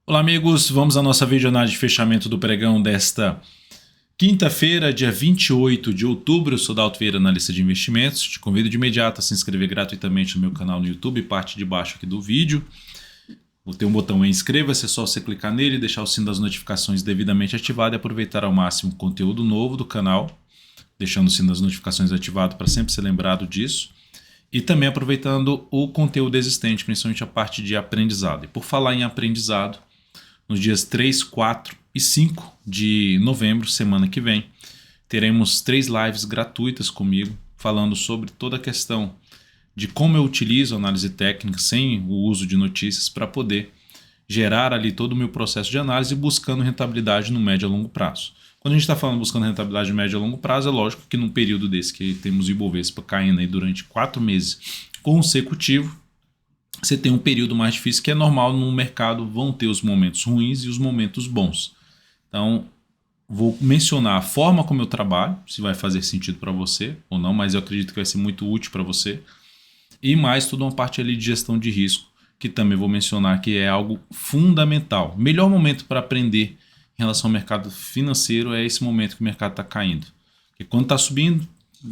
Olá, amigos. Vamos à nossa videoanálise de fechamento do pregão desta quinta-feira, dia 28 de outubro. Eu sou Dalto Vieira, analista de investimentos. Te convido de imediato a se inscrever gratuitamente no meu canal no YouTube, parte de baixo aqui do vídeo. Tem um botão aí, inscreva-se, é só você clicar nele, deixar o sino das notificações devidamente ativado e aproveitar ao máximo o conteúdo novo do canal, deixando o sino das notificações ativado para sempre ser lembrado disso. E também aproveitando o conteúdo existente, principalmente a parte de aprendizado. E por falar em aprendizado, nos dias 3, 4 e 5 de novembro, semana que vem, teremos 3 lives gratuitas comigo, falando sobre toda a questão de como eu utilizo a análise técnica sem o uso de notícias para poder gerar ali todo o meu processo de análise buscando rentabilidade no médio a longo prazo. Quando a gente está falando buscando rentabilidade no médio a longo prazo, é lógico que num período desse que temos o Ibovespa caindo aí durante 4 meses consecutivos, você tem um período mais difícil, que é normal no mercado, vão ter os momentos ruins e os momentos bons. Então, vou mencionar a forma como eu trabalho, se vai fazer sentido para você ou não, mas eu acredito que vai ser muito útil para você. E mais toda uma parte ali de gestão de risco, que também vou mencionar que é algo fundamental. O melhor momento para aprender em relação ao mercado financeiro é esse momento que o mercado está caindo. Porque quando está subindo,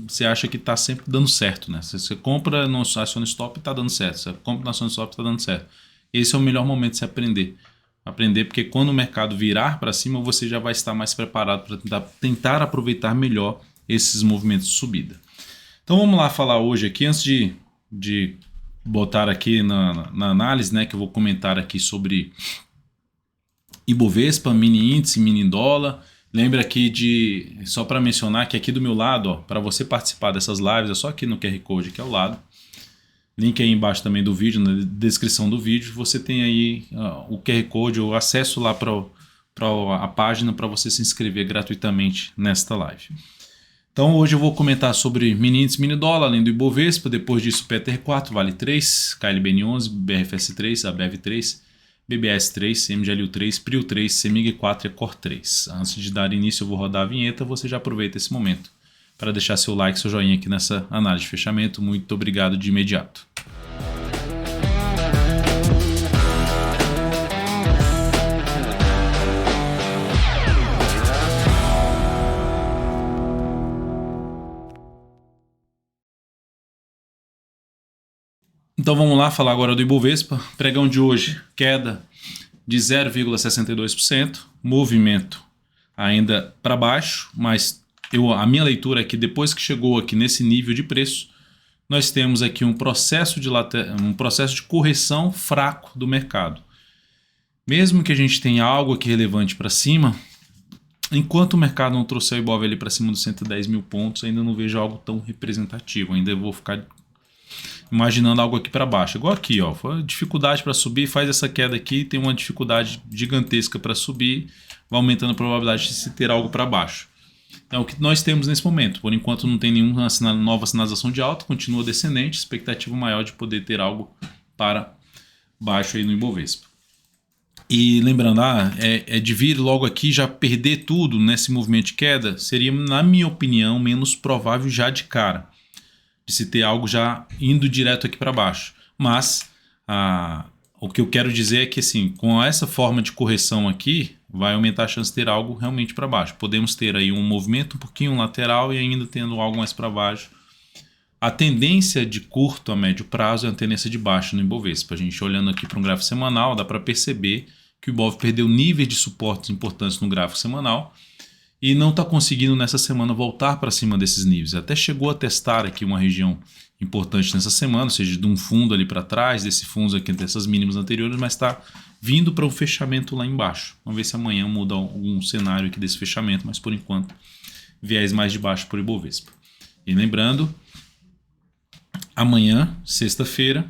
você acha que está sempre dando certo, né? Você compra no aciona stop e está dando certo. Você compra no aciona stop e está dando certo. Esse é o melhor momento de se aprender. Aprender porque quando o mercado virar para cima, você já vai estar mais preparado para tentar aproveitar melhor esses movimentos de subida. Então vamos lá falar hoje aqui, antes de botar aqui na análise, né, que eu vou comentar aqui sobre Ibovespa, mini índice, mini dólar. Lembra aqui só para mencionar que aqui do meu lado, para você participar dessas lives, é só aqui no QR Code aqui ao lado. Link aí embaixo também do vídeo, na descrição do vídeo, você tem aí o QR Code, o acesso lá para a página para você se inscrever gratuitamente nesta live. Então hoje eu vou comentar sobre mini índice, mini dólar, além do Ibovespa, depois disso PTR4, Vale 3, KLBN11, BRFS3, ABEV3, BBS3, MGLU3, PRIO3, CEMIG4 e COR3. Antes de dar início eu vou rodar a vinheta, você já aproveita esse momento para deixar seu like, seu joinha aqui nessa análise de fechamento. Muito obrigado de imediato. Então vamos lá falar agora do Ibovespa. Pregão de hoje, queda de 0,62%, movimento ainda para baixo, mas a minha leitura é que depois que chegou aqui nesse nível de preço, nós temos aqui um processo de correção fraco do mercado. Mesmo que a gente tenha algo aqui relevante para cima, enquanto o mercado não trouxer o Ibov ali para cima dos 110 mil pontos, ainda não vejo algo tão representativo, ainda vou ficar imaginando algo aqui para baixo, igual aqui, ó, foi dificuldade para subir, faz essa queda aqui, tem uma dificuldade gigantesca para subir, vai aumentando a probabilidade de se ter algo para baixo. Então, o que nós temos nesse momento, por enquanto não tem nenhuma nova sinalização de alta, continua descendente, expectativa maior de poder ter algo para baixo aí no Ibovespa. E lembrando, de vir logo aqui já perder tudo nesse movimento de queda, seria, na minha opinião, menos provável já de cara, de se ter algo já indo direto aqui para baixo. Mas o que eu quero dizer é que assim, com essa forma de correção aqui, vai aumentar a chance de ter algo realmente para baixo. Podemos ter aí um movimento um pouquinho lateral e ainda tendo algo mais para baixo. A tendência de curto a médio prazo é a tendência de baixo no Ibovespa. A gente olhando aqui para um gráfico semanal, dá para perceber que o Ibov perdeu níveis de suportes importantes no gráfico semanal e não está conseguindo nessa semana voltar para cima desses níveis. Até chegou a testar aqui uma região importante nessa semana, ou seja, de um fundo ali para trás, desse fundo aqui, dessas mínimas anteriores, mas está vindo para um fechamento lá embaixo. Vamos ver se amanhã muda algum cenário aqui desse fechamento, mas por enquanto viés mais de baixo por Ibovespa. E lembrando, amanhã, sexta-feira,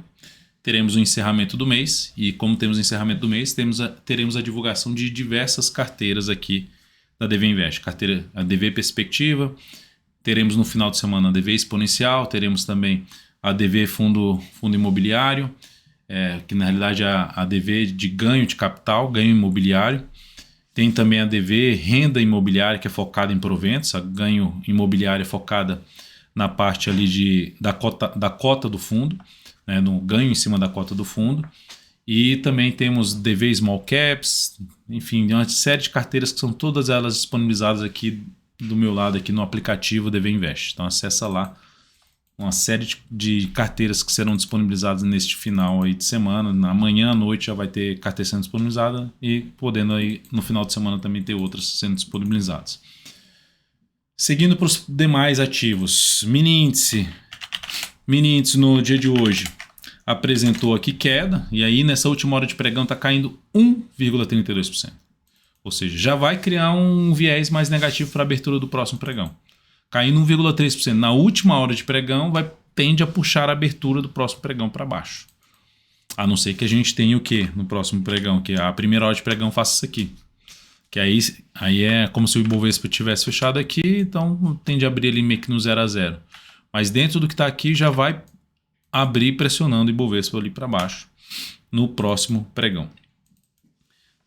teremos o encerramento do mês, e como temos o encerramento do mês, teremos a divulgação de diversas carteiras aqui da DV Invest, carteira a DV Perspectiva, teremos no final de semana a DV Exponencial, teremos também a DV Fundo Imobiliário, que na realidade é a DV de ganho de capital, ganho imobiliário, tem também a DV Renda Imobiliária, que é focada em proventos, a ganho imobiliário é focada na parte ali da cota do fundo, né, no ganho em cima da cota do fundo, E também temos DV Small Caps, enfim, uma série de carteiras que são todas elas disponibilizadas aqui do meu lado aqui no aplicativo DV Invest. Então acessa lá uma série de carteiras que serão disponibilizadas neste final aí de semana. Amanhã à noite já vai ter carteira sendo disponibilizada e podendo aí no final de semana também ter outras sendo disponibilizadas. Seguindo para os demais ativos, mini índice no dia de hoje apresentou aqui queda, e aí nessa última hora de pregão está caindo 1,32%. Ou seja, já vai criar um viés mais negativo para a abertura do próximo pregão. Caindo 1,3% na última hora de pregão, tende a puxar a abertura do próximo pregão para baixo. A não ser que a gente tenha o quê no próximo pregão? Que a primeira hora de pregão faça isso aqui. Que aí é como se o Ibovespa tivesse fechado aqui, então tende a abrir ali meio que no 0 a 0. Mas dentro do que está aqui já vai abrir pressionando o Ibovespa ali para baixo no próximo pregão.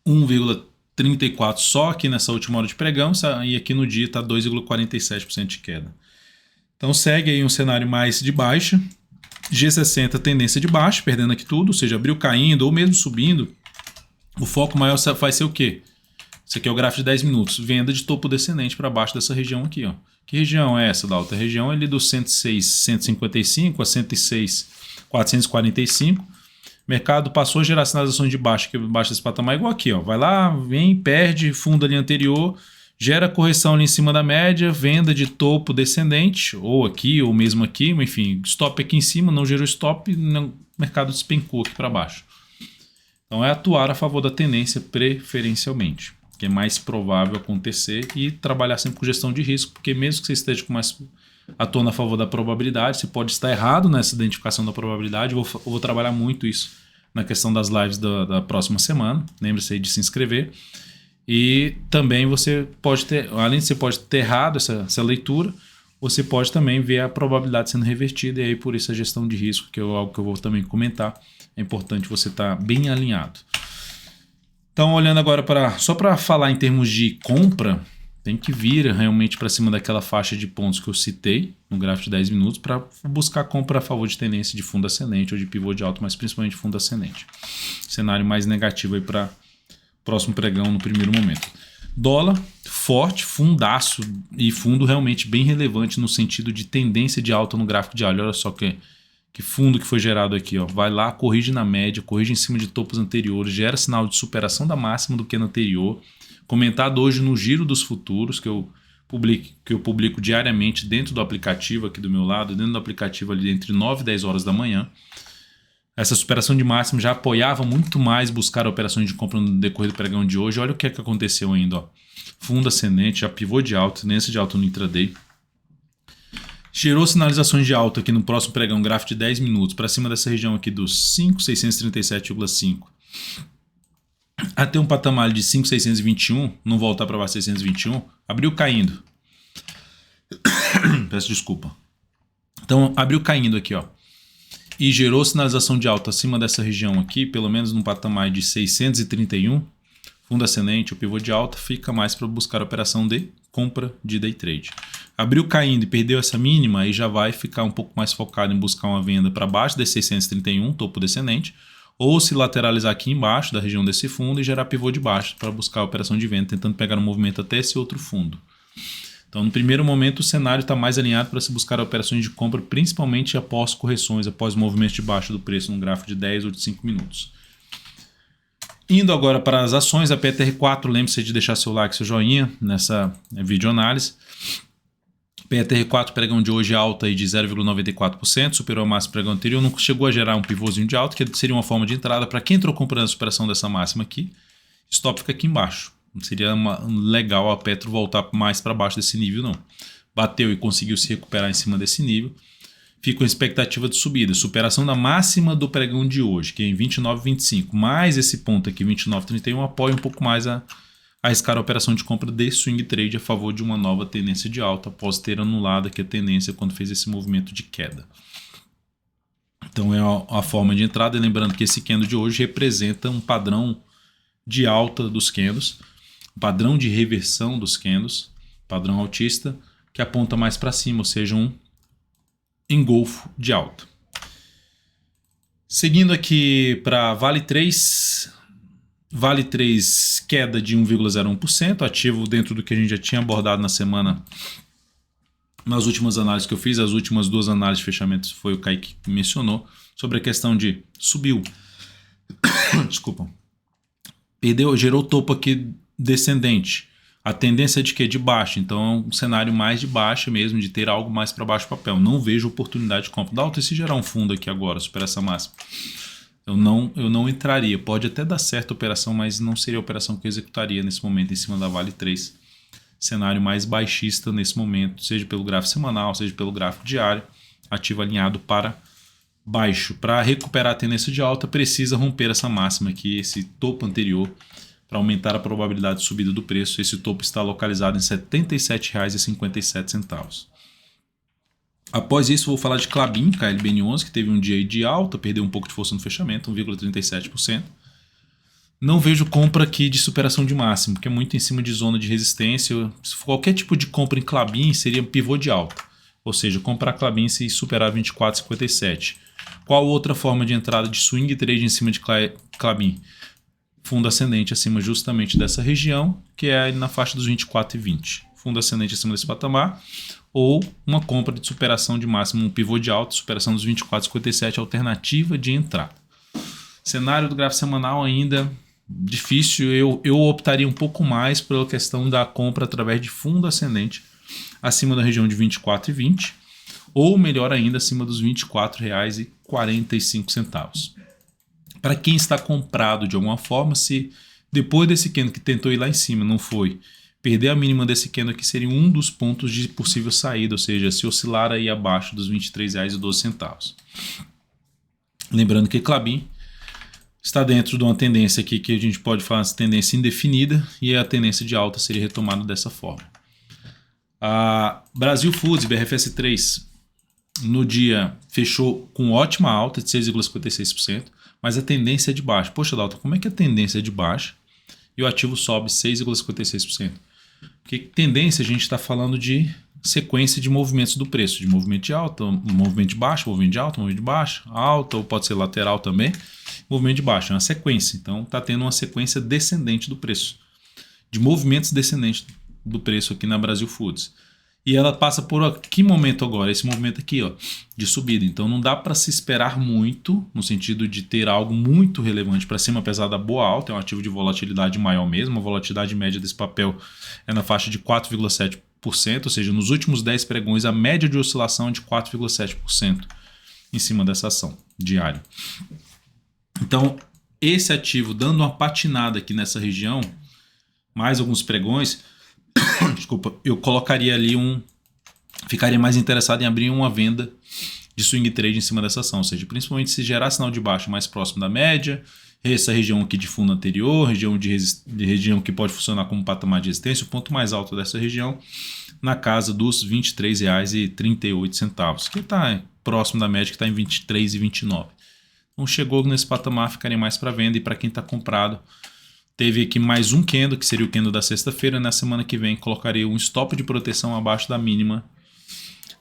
1,34 só aqui nessa última hora de pregão, e aqui no dia está 2,47% de queda. Então segue aí um cenário mais de baixa. G60 tendência de baixa, perdendo aqui tudo, ou seja, abriu caindo ou mesmo subindo. O foco maior vai ser o quê? Isso aqui é o gráfico de 10 minutos. Venda de topo descendente para baixo dessa região aqui. Ó. Que região é essa da alta? A região é ali do 106, 155 a 106, 445. O mercado passou a gerar sinalizações de baixa, que baixa desse patamar igual aqui. Ó. Vai lá, vem, perde fundo ali anterior, gera correção ali em cima da média, venda de topo descendente, ou aqui, ou mesmo aqui, enfim, stop aqui em cima, não gerou stop, o mercado despencou aqui para baixo. Então é atuar a favor da tendência preferencialmente, que é mais provável acontecer, e trabalhar sempre com gestão de risco, porque mesmo que você esteja com mais atuando a favor da probabilidade, você pode estar errado nessa identificação da probabilidade. Eu vou trabalhar muito isso na questão das lives da próxima semana. Lembre-se aí de se inscrever. E também você pode ter, além de você pode ter errado essa leitura, você pode também ver a probabilidade sendo revertida, e aí por isso a gestão de risco, que é algo que eu vou também comentar. É importante você estar bem alinhado. Então, olhando agora só para falar em termos de compra, tem que vir realmente para cima daquela faixa de pontos que eu citei no gráfico de 10 minutos para buscar compra a favor de tendência de fundo ascendente ou de pivô de alta, mas principalmente fundo ascendente. Cenário mais negativo aí para próximo pregão no primeiro momento. Dólar forte, fundaço, e fundo realmente bem relevante no sentido de tendência de alta no gráfico diário. Olha só que fundo que foi gerado aqui, ó. Vai lá, corrige na média, corrige em cima de topos anteriores, gera sinal de superação da máxima do que no anterior. Comentado hoje no Giro dos Futuros, que eu publico diariamente dentro do aplicativo aqui do meu lado, dentro do aplicativo ali entre 9 e 10 horas da manhã. Essa superação de máximo já apoiava muito mais buscar operações de compra no decorrer do pregão de hoje. Olha o que é que aconteceu ainda, ó. Fundo ascendente, já pivô de alta, tendência de alta no intraday. Gerou sinalizações de alta aqui no próximo pregão, gráfico de 10 minutos, para cima dessa região aqui dos 5.637,5 até um patamar de 5.621, não voltar para baixo de 621, abriu caindo. Peço desculpa. Então, abriu caindo aqui, ó. E gerou sinalização de alta acima dessa região aqui, pelo menos num patamar de 631. Fundo ascendente, o pivô de alta, fica mais para buscar a operação de compra de day trade. Abriu caindo e perdeu essa mínima, aí já vai ficar um pouco mais focado em buscar uma venda para baixo de 631, topo descendente, ou se lateralizar aqui embaixo da região desse fundo e gerar pivô de baixo para buscar a operação de venda, tentando pegar um movimento até esse outro fundo. Então, no primeiro momento, o cenário está mais alinhado para se buscar operações de compra, principalmente após correções, após movimentos de baixa do preço no gráfico de 10 ou de 5 minutos. Indo agora para as ações, a PTR4, lembre-se de deixar seu like, seu joinha nessa videoanálise. PTR4, pregão de hoje alta aí de 0,94%, superou a máxima pregão anterior, não chegou a gerar um pivôzinho de alta, que seria uma forma de entrada para quem entrou comprando a superação dessa máxima aqui. Stop fica aqui embaixo. Não seria legal a Petro voltar mais para baixo desse nível, não. Bateu e conseguiu se recuperar em cima desse nível. Fica com expectativa de subida. Superação da máxima do pregão de hoje, que é em 29,25. Mais esse ponto aqui, 29,31, apoia um pouco mais a arriscar a operação de compra de swing trade a favor de uma nova tendência de alta, após ter anulado aqui a tendência quando fez esse movimento de queda. Então é a forma de entrada. E lembrando que esse candle de hoje representa um padrão de alta dos candles, padrão de reversão dos candles, padrão altista, que aponta mais para cima, ou seja, um engolfo de alta. Seguindo aqui para Vale 3. Vale 3 queda de 1,01%, ativo dentro do que a gente já tinha abordado na semana. Nas últimas análises que eu fiz, as últimas 2 análises de fechamento foi o Kaique que mencionou, sobre a questão de subiu. Desculpa. Perdeu, gerou topo aqui descendente. A tendência é de quê? De baixo. Então é um cenário mais de baixa mesmo, de ter algo mais para baixo do papel. Não vejo oportunidade de compra. Dalton, e se gerar um fundo aqui agora, superar essa máxima? Eu não entraria. Pode até dar certo a operação, mas não seria a operação que eu executaria nesse momento em cima da Vale 3. Cenário mais baixista nesse momento, seja pelo gráfico semanal, seja pelo gráfico diário, ativo alinhado para baixo. Para recuperar a tendência de alta, precisa romper essa máxima aqui, esse topo anterior, para aumentar a probabilidade de subida do preço. Esse topo está localizado em R$ 77,57. Após isso, vou falar de Klabin, KLBN11, que teve um dia de alta, perdeu um pouco de força no fechamento, 1,37%. Não vejo compra aqui de superação de máximo, porque é muito em cima de zona de resistência. Qualquer tipo de compra em Klabin seria pivô de alta, ou seja, comprar Klabin se superar 24,57. Qual outra forma de entrada de swing trade em cima de Klabin? Fundo ascendente acima justamente dessa região, que é na faixa dos 24,20. Fundo ascendente acima desse patamar, ou uma compra de superação de máximo, um pivô de alta, superação dos 24,57, alternativa de entrada. Cenário do gráfico semanal ainda difícil, eu optaria um pouco mais pela questão da compra através de fundo ascendente acima da região de 24,20, ou melhor ainda, acima dos R$ 24,45. Para quem está comprado de alguma forma, se depois desse candle que tentou ir lá em cima não foi, perder a mínima desse candle aqui seria um dos pontos de possível saída, ou seja, se oscilar aí abaixo dos R$ 23,12. Lembrando que Klabin está dentro de uma tendência aqui que a gente pode falar de tendência indefinida, e a tendência de alta seria retomada dessa forma. A Brasil Foods, BRFS3, no dia fechou com ótima alta de 6,56%, mas a tendência é de baixo. Poxa, Dalton, como é que a tendência é de baixo e o ativo sobe 6,56%? Porque tendência a gente está falando de sequência de movimentos do preço, de movimento de alta, movimento de baixo, movimento de alta, movimento de baixo, alta, ou pode ser lateral também, movimento de baixo, é uma sequência. Então está tendo uma sequência descendente do preço, de movimentos descendentes do preço aqui na Brasil Foods. E ela passa por que momento agora? Esse movimento aqui, ó, de subida. Então não dá para se esperar muito, no sentido de ter algo muito relevante para cima, apesar da boa alta, é um ativo de volatilidade maior mesmo. A volatilidade média desse papel é na faixa de 4,7%, ou seja, nos últimos 10 pregões a média de oscilação é de 4,7% em cima dessa ação diária. Então esse ativo dando uma patinada aqui nessa região, mais alguns pregões, desculpa, eu colocaria ali ficaria mais interessado em abrir uma venda de swing trade em cima dessa ação, ou seja, principalmente se gerar sinal de baixa mais próximo da média, essa região aqui de fundo anterior, região que pode funcionar como patamar de resistência, o ponto mais alto dessa região na casa dos R$ 23,38, que está próximo da média, que está em R$ 23,29. Então chegou nesse patamar, ficaria mais para venda, e para quem está comprado, teve aqui mais um candle, que seria o candle da sexta-feira. Na semana que vem colocaria um stop de proteção abaixo da mínima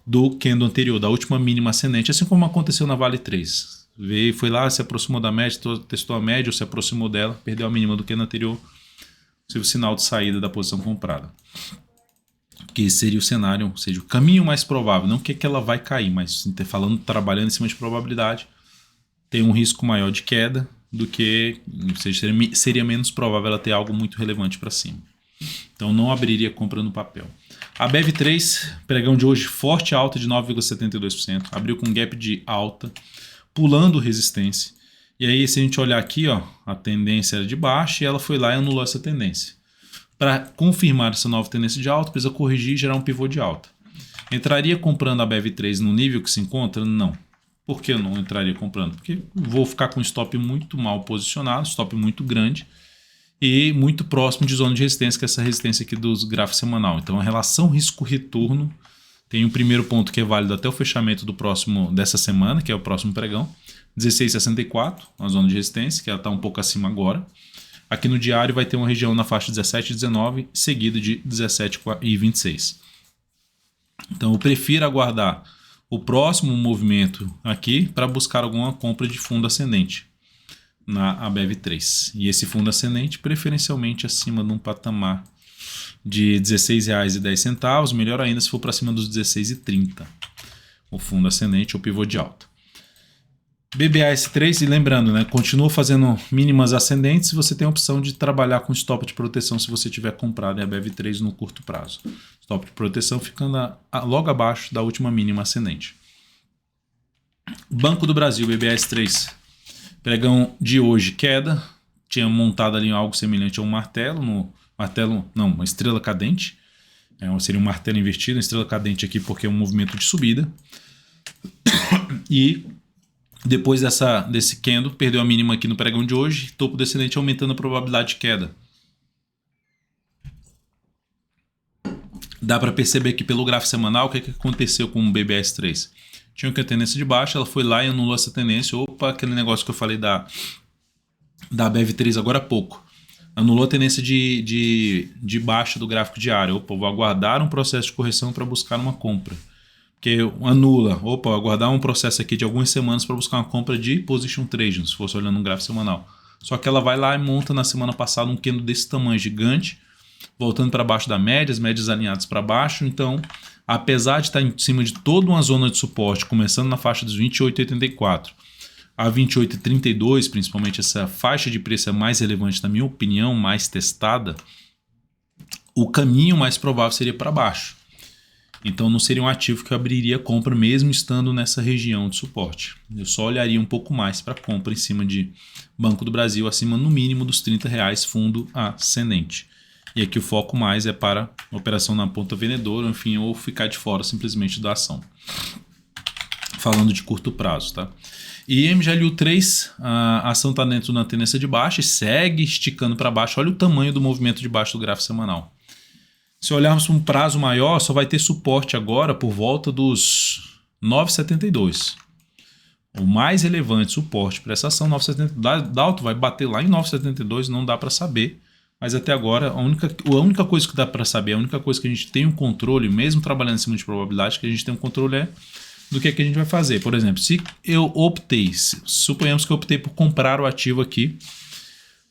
do candle anterior, da última mínima ascendente, assim como aconteceu na Vale 3. Veio, foi lá, se aproximou da média, testou a média, ou se aproximou dela, perdeu a mínima do candle anterior, seria o sinal de saída da posição comprada. Que seria o cenário, ou seja, o caminho mais provável, não que ela vai cair, mas falando, trabalhando em cima de probabilidade, tem um risco maior de queda do que, ou seja, seria menos provável ela ter algo muito relevante para cima. Então não abriria compra no papel. A BEV3, pregão de hoje, forte alta de 9,72%, abriu com gap de alta, pulando resistência. E aí, se a gente olhar aqui, ó, a tendência era de baixa e ela foi lá e anulou essa tendência. Para confirmar essa nova tendência de alta, precisa corrigir e gerar um pivô de alta. Entraria comprando a BEV3 no nível que se encontra? Não. Por que eu não entraria comprando? Porque vou ficar com um stop muito mal posicionado, stop muito grande e muito próximo de zona de resistência, que é essa resistência aqui dos gráficos semanal. Então a relação risco-retorno tem um primeiro ponto que é válido até o fechamento dessa semana, que é o próximo pregão, 16,64, uma zona de resistência, que ela está um pouco acima agora. Aqui no diário vai ter uma região na faixa 17,19, seguida de 17,26. Então eu prefiro aguardar o próximo movimento aqui para buscar alguma compra de fundo ascendente na ABEV3. E esse fundo ascendente preferencialmente acima de um patamar de R$ 16,10, melhor ainda se for para cima dos R$ 16,30. O fundo ascendente ou pivô de alta. BBAS3, e lembrando, né, continua fazendo mínimas ascendentes, você tem a opção de trabalhar com stop de proteção se você tiver comprado em ABEV3 no curto prazo. Stop de proteção ficando logo abaixo da última mínima ascendente. Banco do Brasil, BBAS3. Pregão de hoje, queda. Tinha montado ali algo semelhante a um martelo. Uma estrela cadente. Seria um martelo invertido, uma estrela cadente aqui porque é um movimento de subida. E depois desse candle, perdeu a mínima aqui no pregão de hoje. Topo descendente aumentando a probabilidade de queda. Dá para perceber aqui pelo gráfico semanal o que aconteceu com o BBAS3. Tinha uma tendência de baixa, ela foi lá e anulou essa tendência. Opa, aquele negócio que eu falei da BEV3 agora há pouco. Anulou a tendência de baixa do gráfico diário. Opa, vou aguardar um processo de correção para buscar uma compra. Porque anula. Opa, vou aguardar um processo aqui de algumas semanas para buscar uma compra de position trading, se fosse olhando no gráfico semanal. Só que ela vai lá e monta na semana passada um candle desse tamanho gigante, voltando para baixo da média, as médias alinhadas para baixo. Então, apesar de estar em cima de toda uma zona de suporte, começando na faixa dos 28,84 a 28,32, principalmente essa faixa de preço é mais relevante, na minha opinião, mais testada, o caminho mais provável seria para baixo. Então não seria um ativo que eu abriria compra mesmo estando nessa região de suporte. Eu só olharia um pouco mais para compra em cima de Banco do Brasil, acima no mínimo dos R$30, fundo ascendente. E aqui o foco mais é para operação na ponta vendedora, enfim, ou ficar de fora simplesmente da ação. Falando de curto prazo, tá? E MGLU3, a ação está dentro da tendência de baixa e segue esticando para baixo. Olha o tamanho do movimento de baixo do gráfico semanal. Se olharmos para um prazo maior, só vai ter suporte agora por volta dos 9,72. O mais relevante suporte para essa ação, 9,70. Dalton vai bater lá em 9,72, não dá para saber. Mas até agora, a única coisa que dá para saber, a única coisa que a gente tem um controle, mesmo trabalhando em cima de probabilidade, que a gente tem um controle é do que a gente vai fazer. Por exemplo, se eu suponhamos que eu optei por comprar o ativo aqui,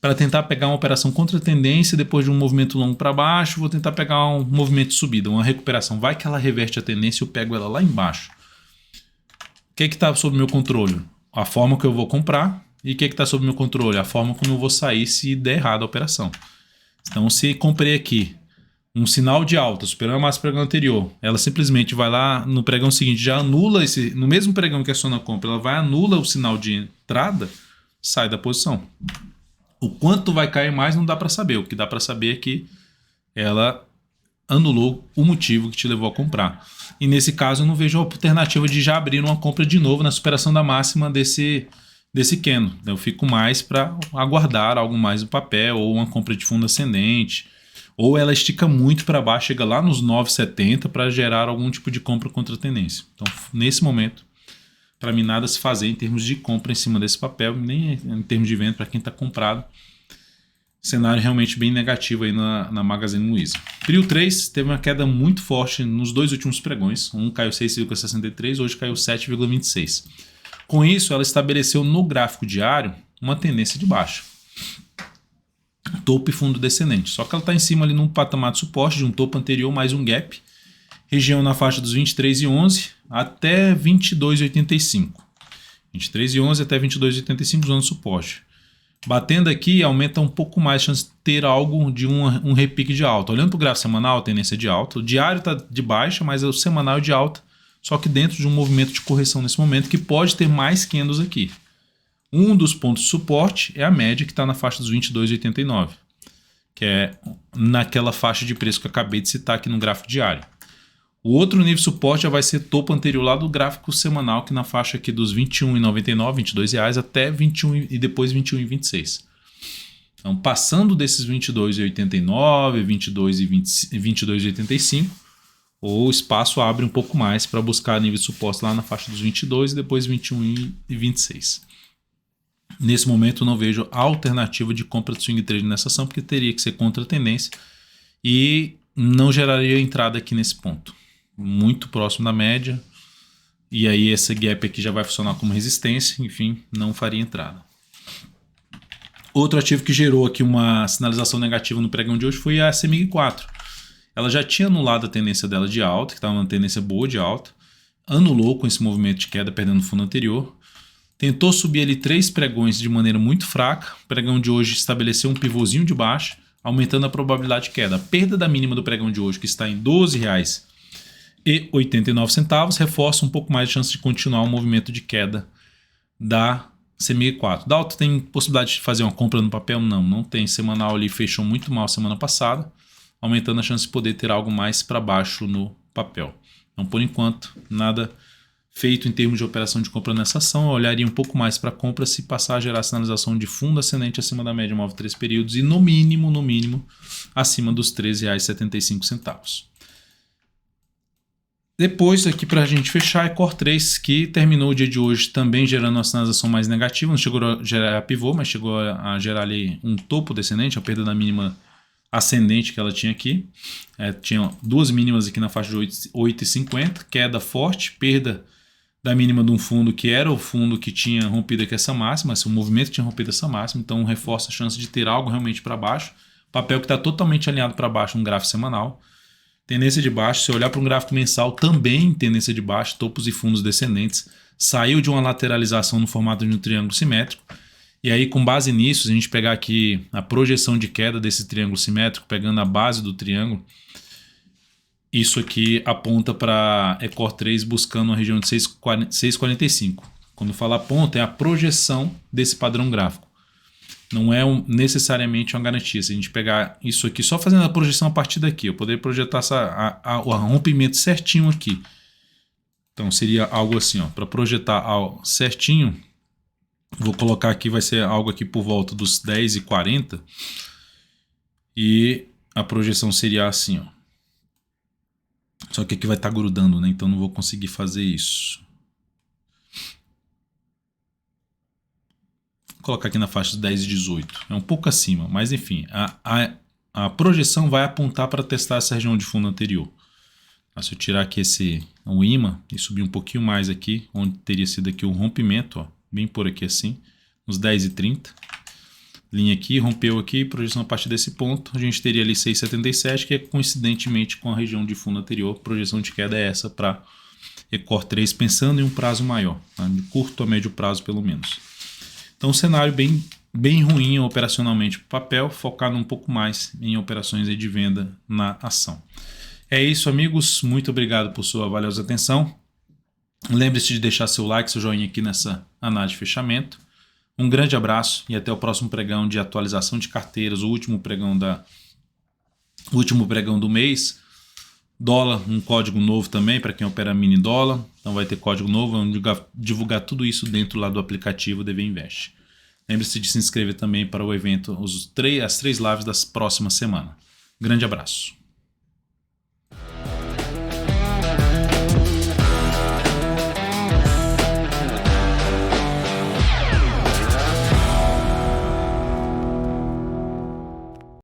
para tentar pegar uma operação contra a tendência, depois de um movimento longo para baixo, vou tentar pegar um movimento de subida, uma recuperação. Vai que ela reverte a tendência e eu pego ela lá embaixo. O que está sob meu controle? A forma que eu vou comprar. E o que está sob meu controle? A forma como eu vou sair se der errado a operação. Então, se comprei aqui um sinal de alta, superando a máxima do pregão anterior, ela simplesmente vai lá no pregão seguinte, já anula no mesmo pregão que aciona a compra, ela vai anula o sinal de entrada, sai da posição. O quanto vai cair mais não dá para saber. O que dá para saber é que ela anulou o motivo que te levou a comprar. E nesse caso eu não vejo a alternativa de já abrir uma compra de novo na superação da máxima desse candle. Eu fico mais para aguardar algo mais no papel, ou uma compra de fundo ascendente, ou ela estica muito para baixo, chega lá nos 9,70 para gerar algum tipo de compra contra a tendência. Então, nesse momento, para mim nada se fazer em termos de compra em cima desse papel, nem em termos de venda para quem está comprado. Cenário realmente bem negativo aí na Magazine Luiza. Prio 3 teve uma queda muito forte nos dois últimos pregões. Um caiu 6,63, hoje caiu 7,26. Com isso, ela estabeleceu no gráfico diário uma tendência de baixa. Topo e fundo descendente. Só que ela está em cima ali num patamar de suporte de um topo anterior mais um gap. Região na faixa dos 23,11 até 22,85. 23,11 até 22,85 zona de suporte. Batendo aqui, aumenta um pouco mais a chance de ter algo de um repique de alta. Olhando para o gráfico semanal, a tendência é de alta. O diário está de baixa, mas o semanal é de alta. Só que dentro de um movimento de correção nesse momento que pode ter mais candles aqui. Um dos pontos de suporte é a média que está na faixa dos 22,89. Que é naquela faixa de preço que eu acabei de citar aqui no gráfico diário. O outro nível de suporte já vai ser topo anterior lá do gráfico semanal, que na faixa aqui dos R$ 21,99, R$ 22,00 até 21 e depois R$ 21,26. Então, passando desses R$ 22,89, R$ 22,85, o espaço abre um pouco mais para buscar nível de suporte lá na faixa dos 22 e depois 21,26. Nesse momento, eu não vejo alternativa de compra de swing trade nessa ação, porque teria que ser contra a tendência e não geraria entrada aqui nesse ponto. Muito próximo da média, E aí esse gap aqui já vai funcionar como resistência, enfim, não faria entrada. Outro ativo que gerou aqui uma sinalização negativa no pregão de hoje foi a CEMIG 4. Ela já tinha anulado a tendência dela de alta, que estava uma tendência boa de alta, anulou com esse movimento de queda, perdendo o fundo anterior, tentou subir ali 3 pregões de maneira muito fraca, o pregão de hoje estabeleceu um pivôzinho de baixa, aumentando a probabilidade de queda. A perda da mínima do pregão de hoje, que está em R$ 12,89, reforça um pouco mais de chance de continuar o movimento de queda da CEMIG 4. Da alta tem possibilidade de fazer uma compra no papel? Não tem. Semanal ali fechou muito mal semana passada, aumentando a chance de poder ter algo mais para baixo no papel. Então, por enquanto, nada feito em termos de operação de compra nessa ação. Eu olharia um pouco mais para a compra se passar a gerar sinalização de fundo ascendente acima da média móvel 3 períodos e no mínimo, acima dos R$ 13,75. Depois, aqui para a gente fechar, é Core 3, que terminou o dia de hoje também gerando uma sinalização mais negativa. Não chegou a gerar pivô, mas chegou a gerar ali um topo descendente, a perda da mínima ascendente que ela tinha aqui. Tinha 2 mínimas aqui na faixa de 8,50, queda forte, perda da mínima de um fundo que era o fundo que tinha rompido aqui essa máxima, o movimento tinha rompido essa máxima, então reforça a chance de ter algo realmente para baixo. Papel que está totalmente alinhado para baixo no gráfico semanal. Tendência de baixo, se olhar para um gráfico mensal, também tendência de baixo, topos e fundos descendentes. Saiu de uma lateralização no formato de um triângulo simétrico. E aí, com base nisso, se a gente pegar aqui a projeção de queda desse triângulo simétrico, pegando a base do triângulo, isso aqui aponta para Core 3 buscando uma região de 6,45. Quando eu falo aponta, é a projeção desse padrão gráfico. Não é necessariamente uma garantia. Se a gente pegar isso aqui, só fazendo a projeção a partir daqui, eu poderia projetar o rompimento certinho aqui. Então seria algo assim, para projetar certinho, vou colocar aqui, vai ser algo aqui por volta dos 10,40 e a projeção seria assim, Só que aqui vai estar grudando, né? Então não vou conseguir fazer isso. Colocar aqui na faixa de 10 e 18, é um pouco acima, mas enfim, a projeção vai apontar para testar essa região de fundo anterior. Se eu tirar aqui o imã e subir um pouquinho mais aqui, onde teria sido aqui o rompimento, bem por aqui assim, nos 10 e 30, linha aqui, rompeu aqui, projeção a partir desse ponto, a gente teria ali 6,77, que é coincidentemente com a região de fundo anterior. Projeção de queda é essa para Core 3, pensando em um prazo maior, de curto a médio prazo pelo menos. Então, um cenário bem ruim operacionalmente para o papel, focado um pouco mais em operações de venda na ação. É isso, amigos. Muito obrigado por sua valiosa atenção. Lembre-se de deixar seu like, seu joinha aqui nessa análise de fechamento. Um grande abraço e até o próximo pregão de atualização de carteiras, o último pregão do mês. Dólar, um código novo também para quem opera mini dólar. Então vai ter código novo, vamos divulgar tudo isso dentro lá do aplicativo DV Invest. Lembre-se de se inscrever também para o evento, as 3 lives das próximas semanas. Grande abraço.